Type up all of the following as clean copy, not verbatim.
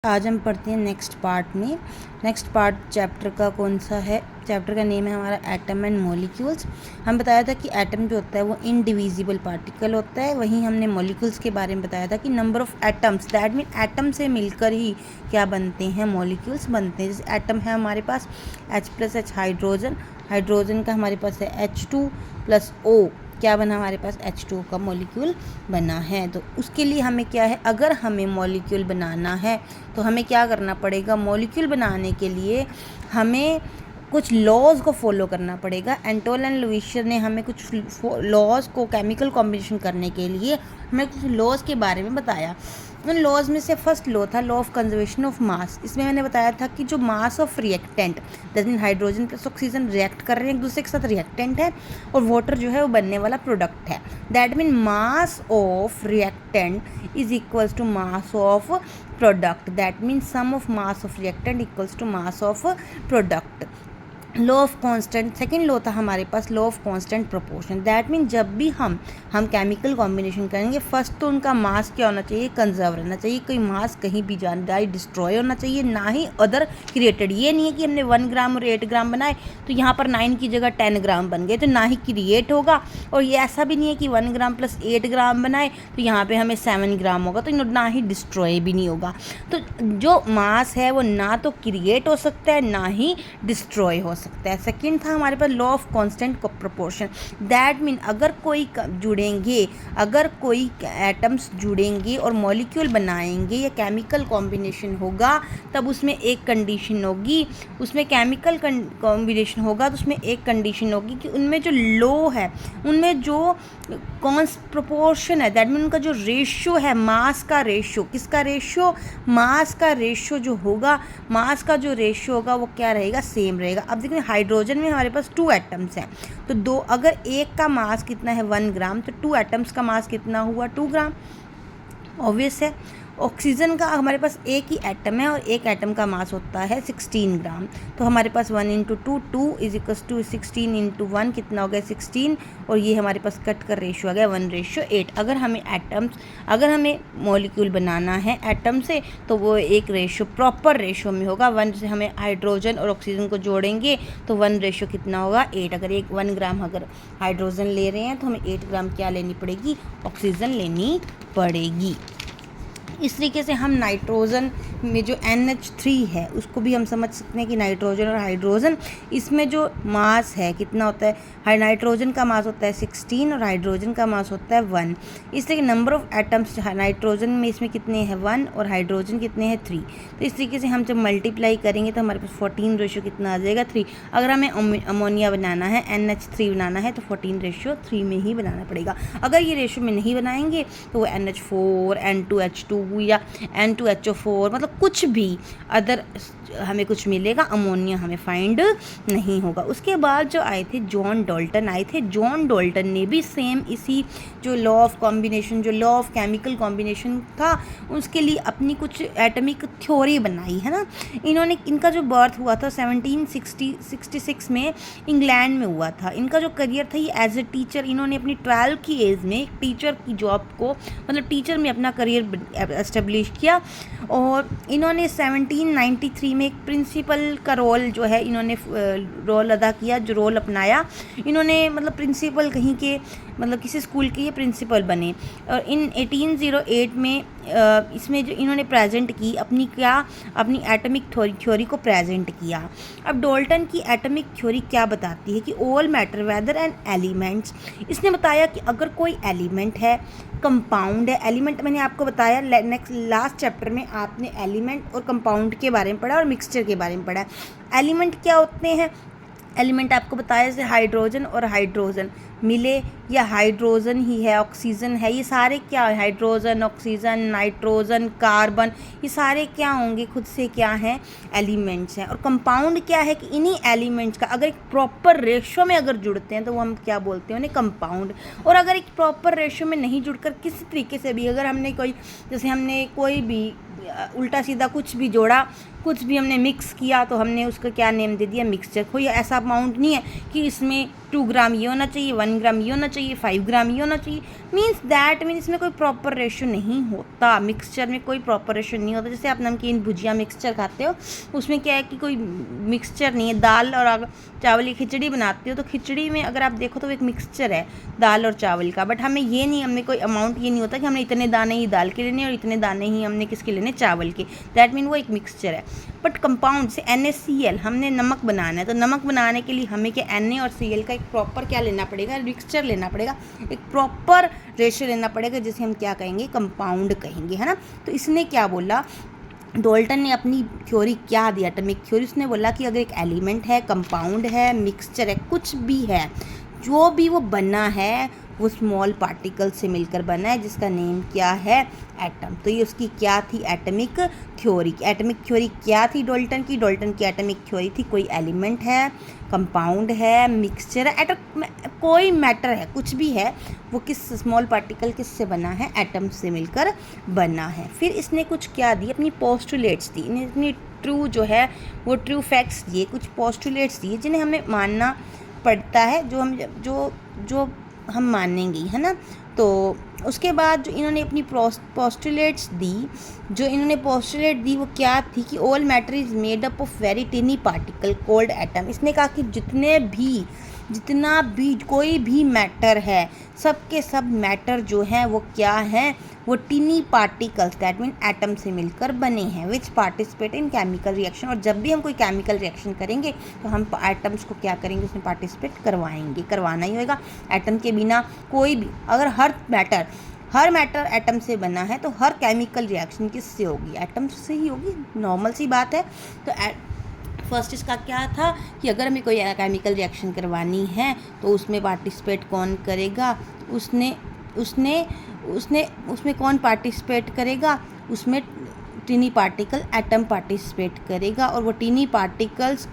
आज हम पढ़ते हैं नेक्स्ट पार्ट चैप्टर का कौन सा है। चैप्टर का नेम है हमारा एटम एंड मॉलिक्यूल्स। हम बताया था कि एटम जो होता है वो इनडिविजिबल पार्टिकल होता है। वहीं हमने मॉलिक्यूल्स के बारे में बताया था कि number of atoms, that mean atom से मिलकर ही क्या बनते हैं, मॉलिक्यूल्स बनते हैं। जैसे एटम है हमारे पास H+H हाइड्रोजन का हमारे पास है H2+O, क्या बना हमारे पास H2O का मॉलिक्यूल बना है। तो उसके लिए हमें क्या है, अगर हमें मॉलिक्यूल बनाना है तो हमें क्या करना पड़ेगा, मॉलिक्यूल बनाने के लिए हमें कुछ लॉज को फॉलो करना पड़ेगा। एंटोल एंड लुईशियर ने हमें कुछ लॉज को केमिकल कॉम्बिनेशन करने के लिए हमें कुछ लॉज के बारे में बताया। उन लॉज में से फर्स्ट लॉ था लॉ ऑफ कंजर्वेशन ऑफ मास। इसमें मैंने बताया था कि जो मास of reactant, that mean hydrogen plus oxygen react कर रहे हैं एक दूसरे के साथ, रिएक्टेंट है, और वाटर जो है वो बनने वाला प्रोडक्ट है। That mean mass of reactant is equals to mass of product. That mean sum of mass of reactant equals to mass of product. Law of constant, second law था हमारे पास law of constant proportion. That mean जब भी हम chemical combination करेंगे, first तो उनका मास क्या होना चाहिए, कंजर्व रहना चाहिए। कोई मास कहीं भी जाए डिस्ट्रॉय होना चाहिए, ना ही अदर क्रिएटेड। ये नहीं है कि हमने 1 ग्राम और 8 ग्राम बनाए तो यहाँ पर 9 की जगह 10 ग्राम बन गए, तो ना ही क्रिएट होगा। और ये ऐसा भी नहीं है कि 1 ग्राम प्लस 8 ग्राम बनाए तो यहाँ पर हमें 7 ग्राम होगा, तो ना ही डिस्ट्रॉय भी नहीं होगा। तो जो मास है वो ना तो क्रिएट हो सकता है ना ही डिस्ट्रॉय हो सकता है। सेकंड था हमारे पास law of constant proportion. That mean अगर कोई एटम्स जुड़ेंगे और मॉलिक्यूल बनाएंगे या केमिकल कॉम्बिनेशन होगा, तब उसमें एक कंडीशन होगी, उसमें केमिकल कॉम्बिनेशन होगा तो उसमें एक कंडीशन होगी कि उनमें जो लॉ है, उनमें जो प्रोपोर्शन है, दैट मीन उनका जो रेशियो है, मास का रेशियो, किसका रेशियो, मास का रेशियो जो होगा, मास का जो रेशियो होगा वो क्या रहेगा, सेम रहेगा। अब देखिए हाइड्रोजन में हमारे पास 2 एटम्स हैं, तो दो, अगर एक का मास कितना है 1 ग्राम, तो 2 एटम्स का मास कितना हुआ 2 ग्राम, ऑब्वियस है। ऑक्सीजन का हमारे पास एक ही एटम है और एक एटम का मास होता है 16 ग्राम, तो हमारे पास 1 × 2 2 इज इक्वल्स टू 16 × 1 कितना हो गया 16, और ये हमारे पास कट कर रेशियो आ गया 1:8। अगर हमें मॉलिक्यूल बनाना है एटम से तो वो एक रेशियो, प्रॉपर रेशियो में होगा। 1 से हमें हाइड्रोजन और ऑक्सीजन को जोड़ेंगे तो 1 कितना होगा 8। अगर 1 ग्राम अगर हाइड्रोजन ले रहे हैं तो हमें 8 ग्राम क्या लेनी पड़ेगी, ऑक्सीजन लेनी पड़ेगी। इस तरीके से हम नाइट्रोजन में जो NH3 है उसको भी हम समझ सकते हैं कि नाइट्रोजन और हाइड्रोजन, इसमें जो मास है कितना होता है, नाइट्रोजन का मास होता है 16 और हाइड्रोजन का मास होता है 1। इसलिए नंबर ऑफ एटम्स नाइट्रोजन में इसमें कितने हैं 1 और हाइड्रोजन कितने हैं 3। तो इस तरीके से हम जब मल्टीप्लाई करेंगे तो हमारे पास 14 कितना आ जाएगा 3। अगर हमें अमोनिया बनाना है, NH3 बनाना है, तो 14:3 में ही बनाना पड़ेगा। अगर ये रेशियो में नहीं बनाएंगे तो वो NH4 N2H2 या N2HO4 मतलब कुछ भी अदर हमें कुछ मिलेगा, अमोनिया हमें फाइंड नहीं होगा। उसके बाद जो आए थे जॉन डाल्टन ने भी सेम इसी जो लॉ ऑफ कॉम्बिनेशन, जो लॉ ऑफ केमिकल कॉम्बिनेशन था, उसके लिए अपनी कुछ एटमिक थ्योरी बनाई है ना। इनका जो बर्थ हुआ था 1766 में इंग्लैंड में हुआ था। इनका जो करियर था ये एज ए टीचर, इन्होंने अपनी 12 की एज में टीचर की जॉब को, मतलब टीचर में अपना करियर एस्टेब्लिश किया। और इन्होंने 1793 में एक प्रिंसिपल का रोल जो है, इन्होंने रोल अदा किया, जो रोल अपनाया इन्होंने, मतलब प्रिंसिपल कहीं के, मतलब किसी स्कूल के ये प्रिंसिपल बने। और इन 1808 में इसमें जो इन्होंने प्रेजेंट की अपनी एटमिक थ्योरी को प्रेजेंट किया। अब डाल्टन की एटमिक थ्योरी क्या बताती है कि all matter whether and elements, इसने बताया कि अगर कोई एलिमेंट है, कंपाउंड है, एलिमेंट मैंने आपको बताया लास्ट चैप्टर में आपने एलिमेंट और कंपाउंड के बारे में पढ़ा और मिक्सचर के बारे में पढ़ा। एलिमेंट क्या होते हैं, एलिमेंट आपको बताया जैसे हाइड्रोजन और हाइड्रोजन मिले, या हाइड्रोजन ही है, ऑक्सीजन है, ये सारे क्या है, हाइड्रोजन, ऑक्सीजन, नाइट्रोजन, कार्बन, ये सारे क्या होंगे, खुद से क्या हैं, एलिमेंट्स हैं। और कंपाउंड क्या है कि इन्हीं एलिमेंट्स का अगर एक प्रॉपर रेशो में अगर जुड़ते हैं तो वो हम क्या बोलते हैं, उन्हें कंपाउंड। और अगर एक प्रॉपर रेशो में नहीं जुड़कर किसी तरीके से भी, अगर हमने कोई भी उल्टा सीधा कुछ भी जोड़ा, कुछ भी हमने मिक्स किया तो हमने उसका क्या नेम दे दिया, मिक्सचर। कोई ऐसा अमाउंट नहीं है कि इसमें 2 ग्राम ये होना चाहिए, 1 ग्राम ये होना चाहिए, 5 ग्राम ये होना चाहिए। मीन्स इसमें कोई प्रॉपर रेशो नहीं होता। मिक्सचर में कोई प्रॉपर रेशो नहीं होता। जैसे आप नमकीन भुजिया मिक्सचर खाते हो, उसमें क्या है कि कोई मिक्सचर नहीं है। दाल और चावल की खिचड़ी बनाते हो तो खिचड़ी में अगर आप देखो तो एक मिक्सचर है दाल और चावल का। बट हमें ये नहीं, हमें कोई अमाउंट ये नहीं होता कि हमने इतने दाने ही दाल के लेने और इतने दाने ही हमने किसके लेने, चावल के। दैट मीन वो एक मिक्सचर है। बट कंपाउंड से NaCl, हमने नमक बनाना है तो नमक बनाने के लिए हमें क्या Na और Cl का एक प्रॉपर क्या लेना पड़ेगा, मिक्सचर लेना पड़ेगा, एक प्रॉपर रेशियो लेना पड़ेगा, जिसे हम क्या कहेंगे, कंपाउंड कहेंगे, है ना। तो इसने क्या बोला, डाल्टन ने अपनी थ्योरी क्या दी, एटॉमिक थ्योरी। उसने बोला कि अगर एक एलिमेंट है, कंपाउंड है, मिक्सचर है, कुछ भी है, जो भी वो बना है वो स्मॉल पार्टिकल से मिलकर बना है, जिसका नेम क्या है, एटम। तो ये उसकी क्या थी, एटॉमिक थ्योरी। एटॉमिक थ्योरी क्या थी डाल्टन की, डाल्टन की एटॉमिक थ्योरी थी कोई एलिमेंट है, कंपाउंड है, मिक्सचर है, कोई मैटर है, कुछ भी है, वो किस स्मॉल पार्टिकल किस से बना है, एटम से मिलकर बना है। फिर इसने कुछ क्या दी, अपनी पोस्टुलेट्स दी। इन्हें इतनी ट्रू जो है वो ट्रू फैक्ट्स दिए, कुछ पोस्टुलेट्स दिए जिन्हें हमें मानना पड़ता है, जो हम मानेंगे, है ना। तो उसके बाद जो इन्होंने अपनी पोस्टुलेट्स दी, जो इन्होंने पोस्टुलेट दी वो क्या थी कि all matter is made up of very टिनी particle called atom. इसने कहा कि जितना भी कोई भी मैटर है, सब के सब मैटर जो हैं वो क्या हैं, वो टिनी पार्टिकल्स, दैट मीन एटम से मिलकर बने हैं, विच पार्टिसिपेट इन केमिकल रिएक्शन। और जब भी हम कोई केमिकल रिएक्शन करेंगे तो हम एटम्स को क्या करेंगे, उसमें पार्टिसिपेट करवाना ही होगा। एटम के बिना कोई भी, अगर हर मैटर एटम से बना है तो हर केमिकल रिएक्शन किससे होगी, एटम से ही होगी, नॉर्मल सी बात है। तो फर्स्ट इसका क्या था कि अगर हमें कोई केमिकल रिएक्शन करवानी है तो उसमें पार्टिसिपेट कौन करेगा, उसमें कौन पार्टिसिपेट करेगा, उसमें टिनी पार्टिकल एटम पार्टिसिपेट करेगा। और वो टिनी पार्टिकल्स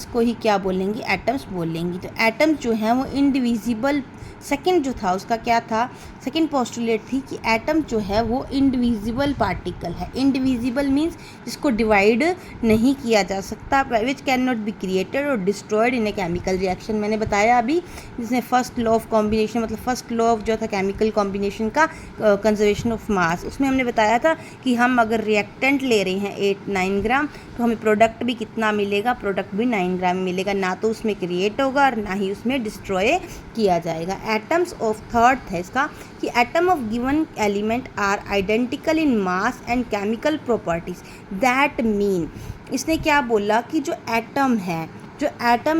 को ही क्या बोलेंगे, एटम्स बोलेंगी। तो एटम्स जो हैं वो इंडिविजिबल, सेकंड जो था उसका क्या था, सेकंड पोस्टुलेट थी कि एटम जो है वो इंडिविजिबल पार्टिकल है। इंडिविजिबल मीन्स जिसको डिवाइड नहीं किया जा सकता, which can not be created और destroyed in a chemical reaction. मैंने बताया अभी, जिसने फर्स्ट लॉ ऑफ कॉम्बिनेशन, मतलब फर्स्ट लॉ ऑफ जो था केमिकल कॉम्बिनेशन का, कंजर्वेशन ऑफ मास, उसमें हमने बताया था कि हम अगर रिएक्टेंट ले रहे हैं 8-9 ग्राम तो हमें प्रोडक्ट भी कितना मिलेगा, प्रोडक्ट भी 9 ग्राम मिलेगा, ना तो उसमें क्रिएट होगा और ना ही उसमें डिस्ट्रॉय किया जाएगा। एटम्स ऑफ थर्ड है इसका कि atom of given element are identical in mass and chemical properties. That mean इसने क्या बोला कि जो एटम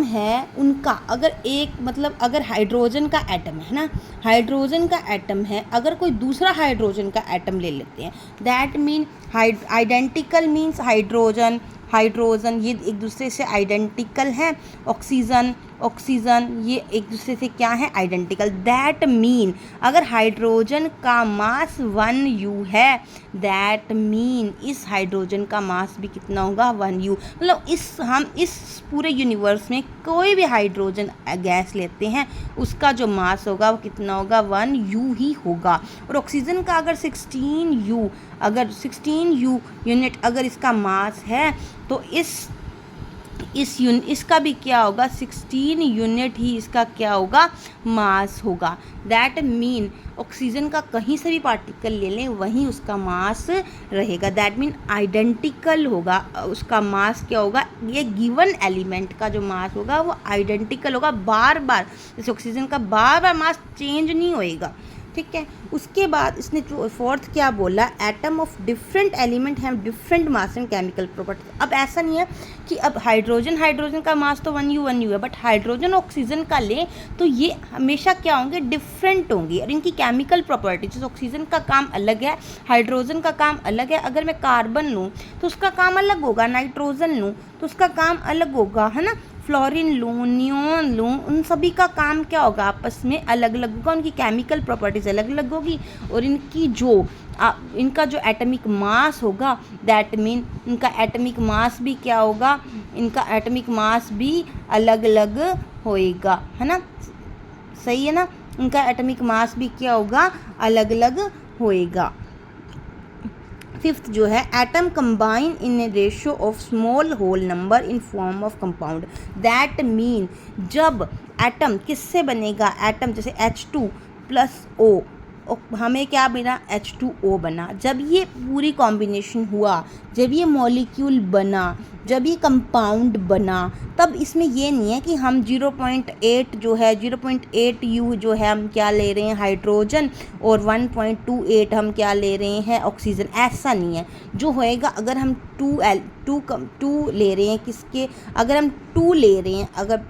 है उनका, अगर एक मतलब अगर हाइड्रोजन का एटम है ना, हाइड्रोजन का एटम है, अगर कोई दूसरा हाइड्रोजन का एटम ले लेते हैं, that mean identical means hydrogen ये एक दूसरे से आइडेंटिकल हैं, ऑक्सीजन ये एक दूसरे से क्या है, आइडेंटिकल। दैट मीन अगर हाइड्रोजन का मास 1U है, दैट मीन इस हाइड्रोजन का मास भी कितना होगा, 1U। मतलब हम इस पूरे यूनिवर्स में कोई भी हाइड्रोजन गैस लेते हैं उसका जो मास होगा वो कितना होगा, 1U ही होगा। और ऑक्सीजन का अगर 16U यूनिट अगर इसका मास है तो इसका भी क्या होगा, 16 यूनिट ही इसका क्या होगा, मास होगा। दैट मीन ऑक्सीजन का कहीं से भी पार्टिकल ले लें वहीं उसका मास रहेगा। दैट मीन आइडेंटिकल होगा उसका मास, क्या होगा, ये गिवन एलिमेंट का जो मास होगा वो आइडेंटिकल होगा, बार बार, जैसे ऑक्सीजन का बार बार मास चेंज नहीं होएगा, ठीक है। उसके बाद इसने फोर्थ क्या बोला, atom of different element have different mass and chemical properties. अब ऐसा नहीं है कि अब हाइड्रोजन का मास तो 1U है, बट हाइड्रोजन ऑक्सीजन का ले तो ये हमेशा क्या होंगे, डिफरेंट होंगे, और इनकी केमिकल प्रॉपर्टीज, ऑक्सीजन का काम अलग है, हाइड्रोजन का काम अलग है। अगर मैं कार्बन लूँ तो उसका काम अलग होगा, नाइट्रोजन लूँ तो उसका काम अलग होगा, है ना, फ्लोरीन लूँ, नियोन लूँ, उन सभी का काम क्या होगा, आपस में अलग अलग होगा, उनकी केमिकल प्रॉपर्टीज अलग अलग होगी। और इनका जो एटॉमिक मास होगा, दैट मीन इनका एटॉमिक मास भी क्या होगा, इनका एटॉमिक मास भी अलग अलग होएगा, है ना, सही है ना, इनका एटॉमिक मास भी क्या होगा, अलग अलग होएगा। फिफ्थ जो है atom combine in a ratio of small whole number in form of compound. That mean जब एटम किससे बनेगा, एटम जैसे H2 प्लस O, हमें क्या बना, H2O बना। जब ये पूरी कॉम्बिनेशन हुआ, जब ये मॉलिक्यूल बना, जब ये कंपाउंड बना, तब इसमें ये नहीं है कि हम 0.8 जो है 0.8 U जो है हम क्या ले रहे हैं हाइड्रोजन, और 1.28 हम क्या ले रहे हैं ऑक्सीजन। ऐसा नहीं है। जो होएगा अगर हम 2 ले रहे हैं किसके, अगर हम 2 ले रहे हैं, अगर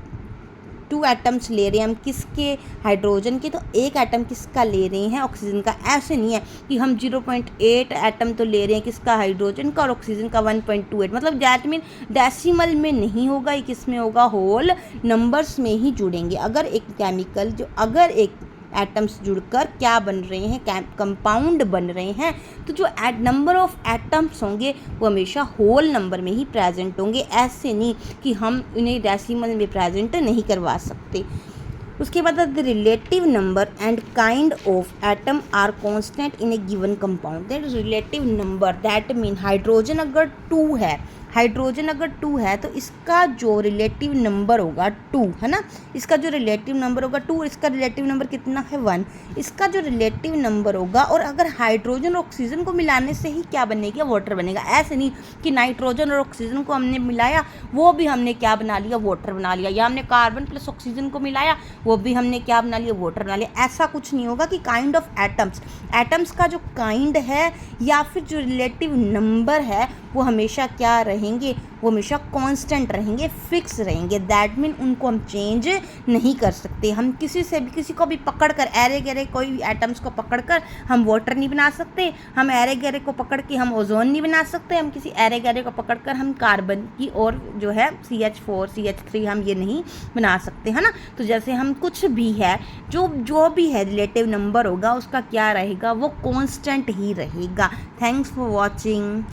2 एटम्स ले रहे हैं हम किसके, हाइड्रोजन के, तो एक एटम किसका ले रहे हैं, ऑक्सीजन का। ऐसे नहीं है कि हम 0.8 एटम तो ले रहे हैं किसका, हाइड्रोजन का, और ऑक्सीजन का 1.28। मतलब दैट मीन डेसिमल में नहीं होगा, ये किस में होगा, होल नंबर्स में ही जुड़ेंगे। अगर एक केमिकल जो, अगर एक एटम्स जुड़कर क्या बन रहे हैं, कंपाउंड बन रहे हैं, तो जो नंबर ऑफ एटम्स होंगे वो हमेशा होल नंबर में ही प्रेजेंट होंगे। ऐसे नहीं कि हम उन्हें डेसिमल में प्रेजेंट नहीं करवा सकते। उसके बाद the relative number and kind of atom are constant in a given compound. That relative number, that mean hydrogen अगर 2 है, हाइड्रोजन अगर 2 है तो इसका जो रिलेटिव नंबर होगा 2 है ना, इसका जो रिलेटिव नंबर होगा 2, इसका रिलेटिव नंबर कितना है 1, इसका जो रिलेटिव नंबर होगा। और अगर हाइड्रोजन और ऑक्सीजन को मिलाने से ही क्या बनेगा, वाटर बनेगा। ऐसे नहीं कि नाइट्रोजन और ऑक्सीजन को हमने मिलाया, वो भी हमने क्या बना लिया, वाटर बना लिया, या हमने कार्बन प्लस ऑक्सीजन को मिलाया, वो भी हमने क्या बना लिया, वाटर बना लिया। ऐसा कुछ नहीं होगा। कि काइंड ऑफ एटम्स, एटम्स का जो काइंड है या फिर जो रिलेटिव नंबर है वो हमेशा क्या रहेंगे, वो हमेशा कांस्टेंट रहेंगे, फिक्स रहेंगे। दैट मीन उनको हम चेंज नहीं कर सकते। हम किसी से भी, किसी को भी पकड़कर, एरे गैरे कोई भी एटम्स को पकड़कर हम वाटर नहीं बना सकते, हम एरे गैरे को पकड़ के हम ओजोन नहीं बना सकते, हम किसी एरे गैरे को पकड़कर हम कार्बन की और जो है CH4 CH3 हम ये नहीं बना सकते, है ना। तो जैसे हम कुछ भी है, जो भी है रिलेटिव नंबर होगा उसका क्या रहेगा, वो कांस्टेंट ही रहेगा। Thanks for watching.